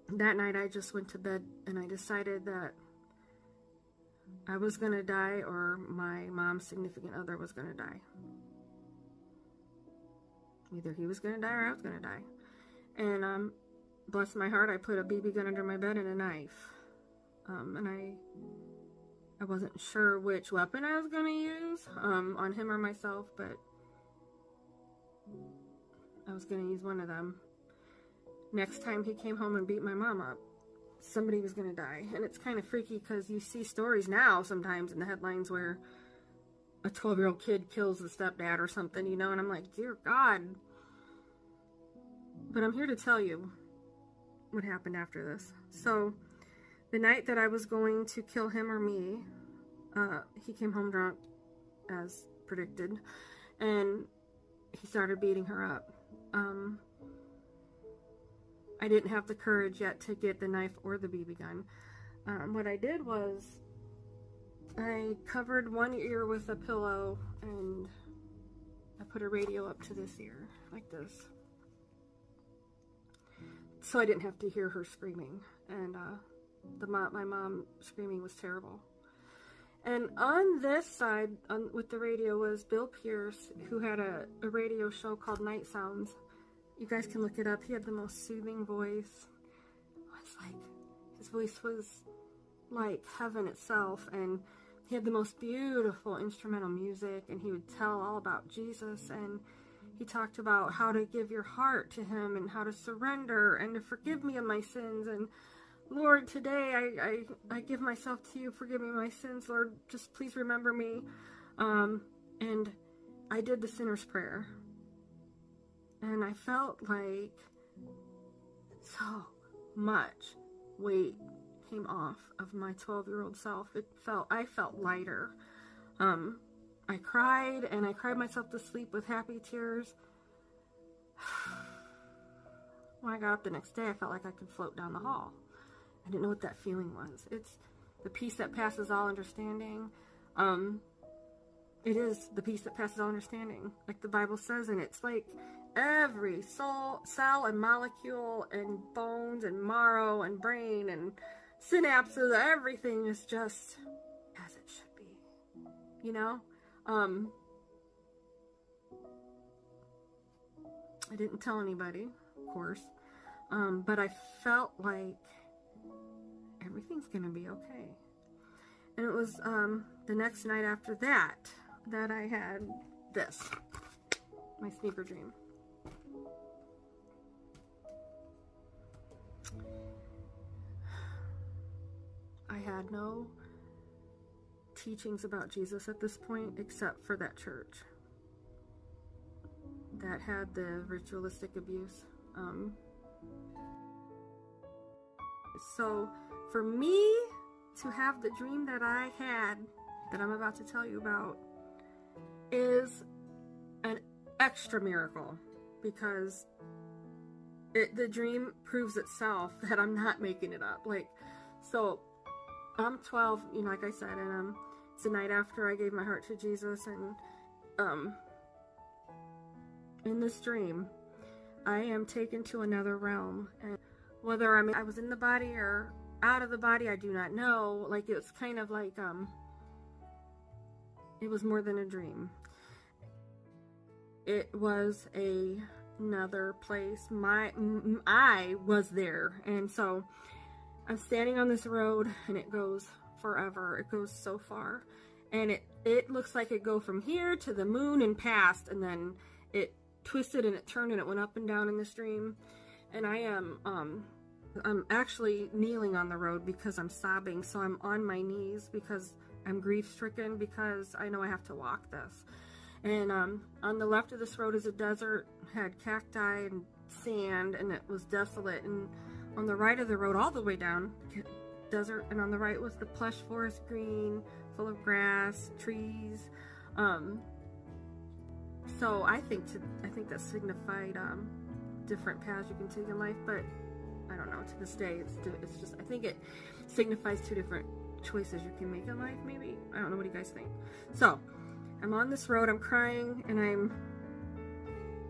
that night I just went to bed and I decided that I was going to die, or my mom's significant other was going to die. Either he was going to die or I was going to die. And bless my heart, I put a BB gun under my bed and a knife. And I wasn't sure which weapon I was going to use on him or myself, but I was going to use one of them. Next time he came home and beat my mom up, somebody was going to die. And it's kind of freaky because you see stories now sometimes in the headlines where a 12-year-old kid kills the stepdad or something, you know, and I'm like, dear God. But I'm here to tell you what happened after this. So the night that I was going to kill him or me, he came home drunk, as predicted, and he started beating her up. I didn't have the courage yet to get the knife or the BB gun. What I did was I covered one ear with a pillow and I put a radio up to this ear, like this. So I didn't have to hear her screaming. And my mom screaming was terrible. And on this side, with the radio, was Bill Pierce, who had a radio show called Night Sounds. You guys can look it up. He had the most soothing voice. It's like, his voice was like heaven itself, and he had the most beautiful instrumental music, and he would tell all about Jesus, and he talked about how to give your heart to him, and how to surrender, and to forgive me of my sins, and Lord, today I give myself to you, forgive me my sins, Lord, just please remember me. And I did the sinner's prayer. And I felt like so much weight came off of my 12-year-old self. I felt lighter. I cried, and I cried myself to sleep with happy tears. When I got up the next day, I felt like I could float down the hall. I didn't know what that feeling was. It's the peace that passes all understanding. It is the peace that passes all understanding, like the Bible says, and it's like every cell and molecule and bones and marrow and brain and synapses, everything is just as it should be, you know? I didn't tell anybody, of course, but I felt like everything's gonna be okay. And it was the next night after that I had this, my sneaker dream. I had no teachings about Jesus at this point except for that church that had the ritualistic abuse. So for me to have the dream that I had, that I'm about to tell you about, is an extra miracle, because the dream proves itself that I'm not making it up. Like, so I'm 12, you know, like I said, and it's the night after I gave my heart to Jesus, and in this dream, I am taken to another realm, and whether I was in the body or out of the body, I do not know. Like, it's kind of like it was more than a dream. It was another place. I was there, and so I'm standing on this road, and it goes forever. It goes so far, and it looks like it go from here to the moon and past, and then it twisted and it turned and it went up and down in this dream. And I am I'm actually kneeling on the road because I'm sobbing, so I'm on my knees because I'm grief-stricken, because I know I have to walk this. And on the left of this road is a desert, had cacti and sand, and it was desolate. And on the right of the road, all the way down, desert, and on the right was the plush forest green, full of grass, trees. So I think that signified different paths you can take in life, but I don't know, to this day, it's just, I think it signifies two different choices you can make in life, maybe. I don't know, what do you guys think? So, I'm on this road, I'm crying, and I'm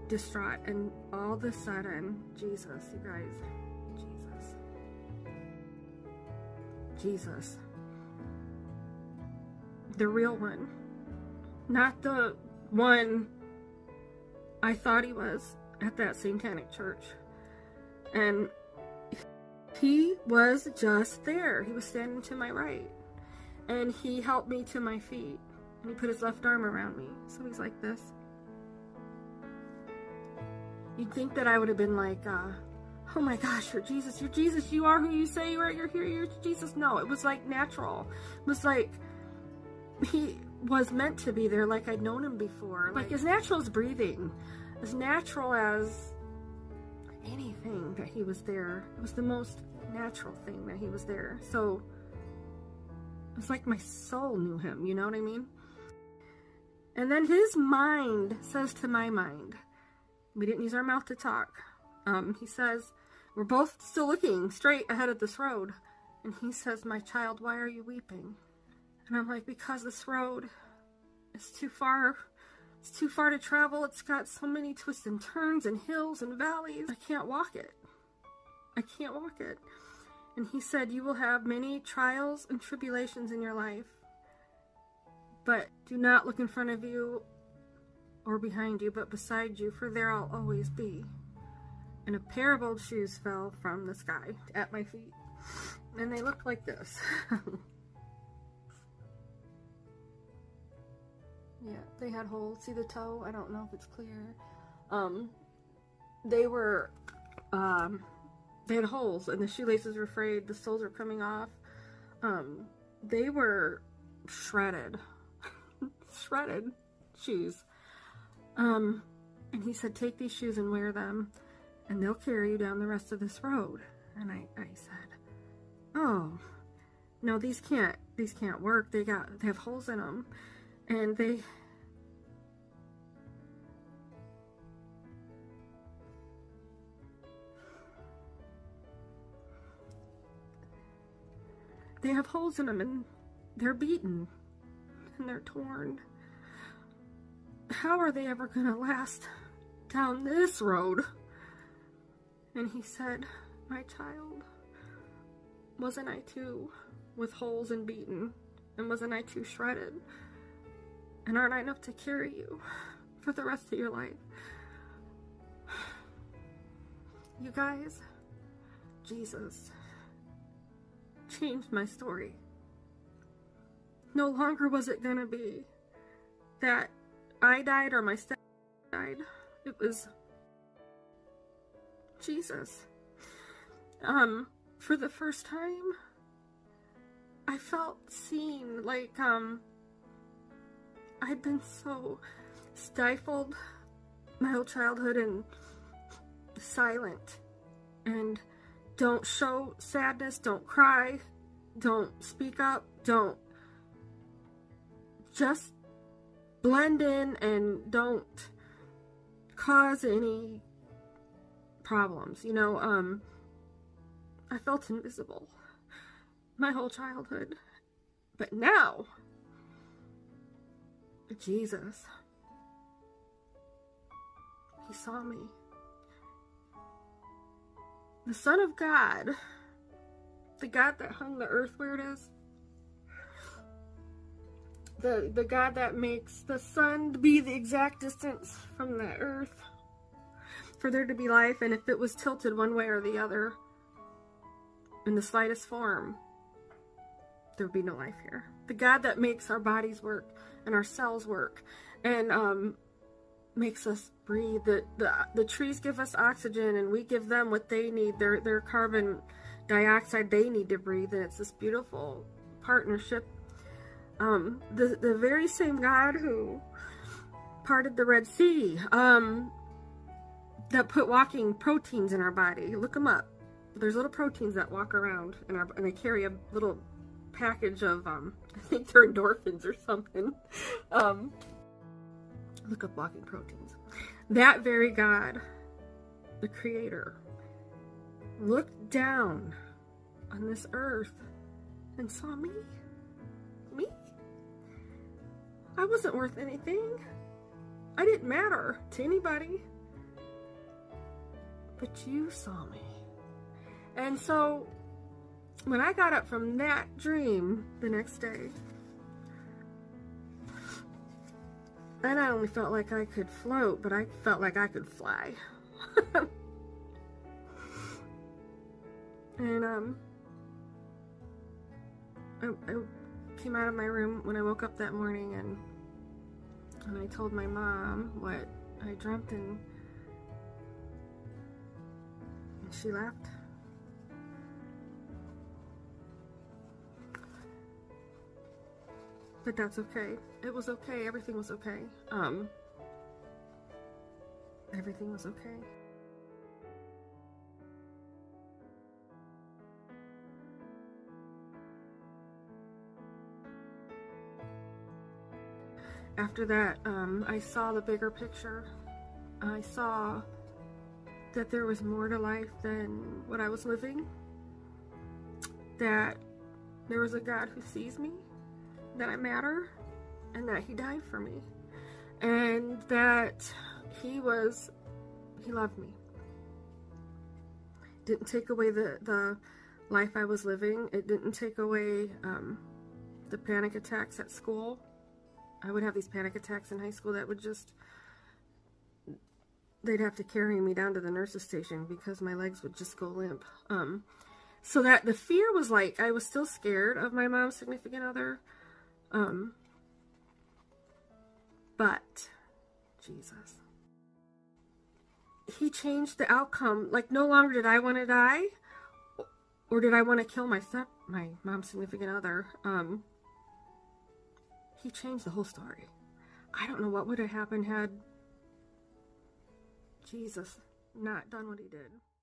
distraught, and all of a sudden, Jesus, you guys, Jesus, Jesus. The real one. Not the one I thought he was at that satanic church. And he was just there. He was standing to my right. And he helped me to my feet. And he put his left arm around me. So he's like this. You'd think that I would have been like, oh my gosh, you're Jesus, you are who you say you are, you're here, you're Jesus. No, it was like natural. It was like he was meant to be there, like I'd known him before. Like as natural as breathing, as natural as anything that he was there. It was the most natural thing that he was there. So it was like my soul knew him, you know what I mean? And then his mind says to my mind, we didn't use our mouth to talk. He says, we're both still looking straight ahead of this road. And he says, my child, why are you weeping? And I'm like, because this road is too far. It's too far to travel. It's got so many twists and turns and hills and valleys. I can't walk it. I can't walk it. And he said, you will have many trials and tribulations in your life. But do not look in front of you or behind you, but beside you, for there I'll always be. And a pair of old shoes fell from the sky at my feet. And they looked like this. Yeah, they had holes. See the toe? I don't know if it's clear. They had holes, and the shoelaces were frayed. The soles were coming off. They were shredded. Shredded shoes. And he said, take these shoes and wear them, and they'll carry you down the rest of this road. And I said, oh, no, these can't work. They have holes in them. And they have holes in them, and they're beaten, and they're torn. How are they ever going to last down this road? And he said, my child, wasn't I too with holes and beaten? And wasn't I too shredded? And aren't I enough to carry you for the rest of your life? You guys, Jesus changed my story. No longer was it going to be that I died or my step died. It was Jesus. For the first time, I felt seen. Like, I'd been so stifled my whole childhood and silent. And don't show sadness, don't cry, don't speak up, don't just blend in and don't cause any problems. You know, I felt invisible my whole childhood. But now, Jesus, he saw me. The Son of God, the God that hung the earth where it is, the God that makes the sun be the exact distance from the earth for there to be life, and if it was tilted one way or the other in the slightest form, there would be no life here. The God that makes our bodies work and our cells work and makes us breathe. The trees give us oxygen and we give them what they need, their carbon dioxide they need to breathe, and it's this beautiful partnership. The very same God who parted the Red Sea, that put walking proteins in our body. Look them up. There's little proteins that walk around and they carry a little package of, I think they're endorphins or something. Look up walking proteins. That very God, the Creator, looked down on this earth and saw me. Me? I wasn't worth anything. I didn't matter to anybody. But you saw me. And so when I got up from that dream the next day, I not only felt like I could float, but I felt like I could fly. And I came out of my room when I woke up that morning, and I told my mom what I dreamt, and she laughed. But that's okay. It was okay. Everything was okay. Everything was okay. After that, I saw the bigger picture. I saw that there was more to life than what I was living. That there was a God who sees me, that I matter, and that He died for me. And that He loved me. Didn't take away the life I was living. It didn't take away the panic attacks at school. I would have these panic attacks in high school that would they'd have to carry me down to the nurse's station because my legs would just go limp. So that the fear was like, I was still scared of my mom's significant other. But Jesus, He changed the outcome. Like, no longer did I want to die, or did I want to kill my mom's significant other. He changed the whole story. I don't know what would have happened had Jesus not done what He did.